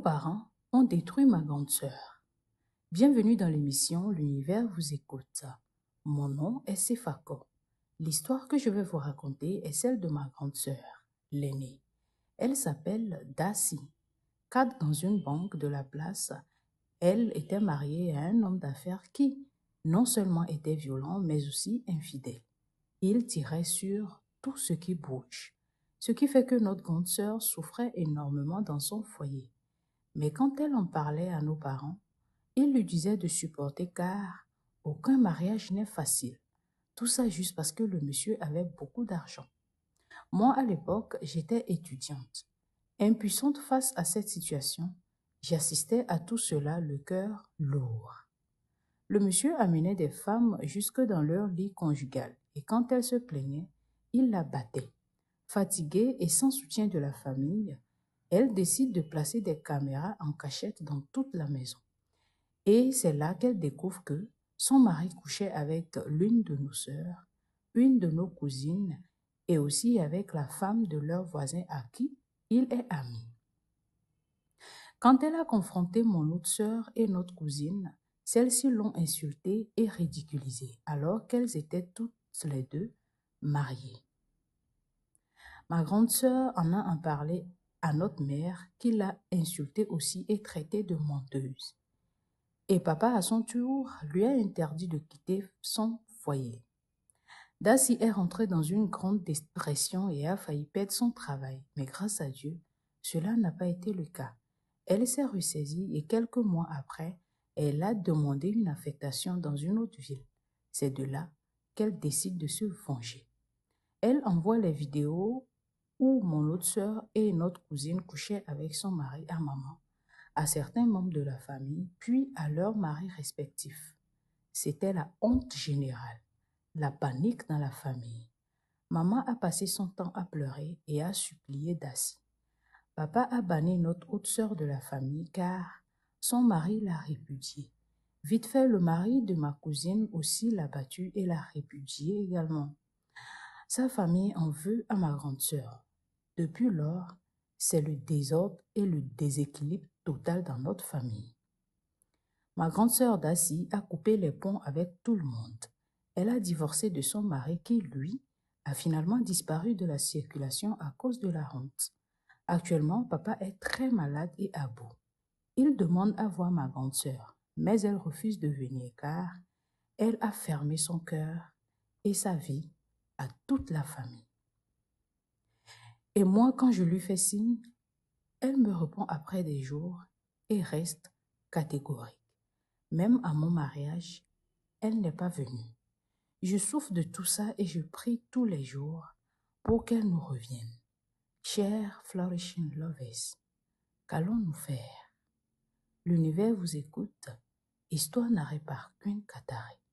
parents ont détruit ma grande sœur. Bienvenue dans l'émission L'univers vous écoute. Mon nom est Sefako. L'histoire que je vais vous raconter est celle de ma grande sœur, l'aînée. Elle s'appelle Daci. Cadre dans une banque de la place, elle était mariée à un homme d'affaires qui, non seulement était violent, mais aussi infidèle. Il tirait sur tout ce qui bouge, ce qui fait que notre grande sœur souffrait énormément dans son foyer. Mais quand elle en parlait à nos parents, ils lui disaient de supporter car aucun mariage n'est facile. Tout ça juste parce que le monsieur avait beaucoup d'argent. Moi, à l'époque, j'étais étudiante. Impuissante face à cette situation, j'assistais à tout cela le cœur lourd. Le monsieur amenait des femmes jusque dans leur lit conjugal et quand elles se plaignaient, il la battait. Fatiguée et sans soutien de la famille, elle décide de placer des caméras en cachette dans toute la maison. Et c'est là qu'elle découvre que son mari couchait avec l'une de nos sœurs, une de nos cousines et aussi avec la femme de leur voisin à qui il est ami. Quand elle a confronté mon autre sœur et notre cousine, celles-ci l'ont insultée et ridiculisée alors qu'elles étaient toutes les deux mariées. Ma grande sœur en a parlé à notre mère qui l'a insultée aussi et traitée de menteuse. Et papa, à son tour, lui a interdit de quitter son foyer. Daci est rentrée dans une grande dépression et a failli perdre son travail. Mais grâce à Dieu, cela n'a pas été le cas. Elle s'est ressaisie et quelques mois après, elle a demandé une affectation dans une autre ville. C'est de là qu'elle décide de se venger. Elle envoie les vidéos où mon autre sœur et notre cousine couchaient avec son mari à maman, à certains membres de la famille, puis à leurs maris respectifs. C'était la honte générale, la panique dans la famille. Maman a passé son temps à pleurer et à supplier Daci. Papa a banni notre autre sœur de la famille car son mari l'a répudiée. Vite fait, le mari de ma cousine aussi l'a battue et l'a répudiée également. Sa famille en veut à ma grande sœur. Depuis lors, c'est le désordre et le déséquilibre total dans notre famille. Ma grande sœur Daci a coupé les ponts avec tout le monde. Elle a divorcé de son mari qui, lui, a finalement disparu de la circulation à cause de la honte. Actuellement, papa est très malade et à bout. Il demande à voir ma grande sœur, mais elle refuse de venir car elle a fermé son cœur et sa vie à toute la famille. Et moi, quand je lui fais signe, elle me répond après des jours et reste catégorique. Même à mon mariage, elle n'est pas venue. Je souffre de tout ça et je prie tous les jours pour qu'elle nous revienne. Chers Flourishing Lovers, qu'allons-nous faire? L'univers vous écoute. Histoire n'arrête pas qu'une cataract.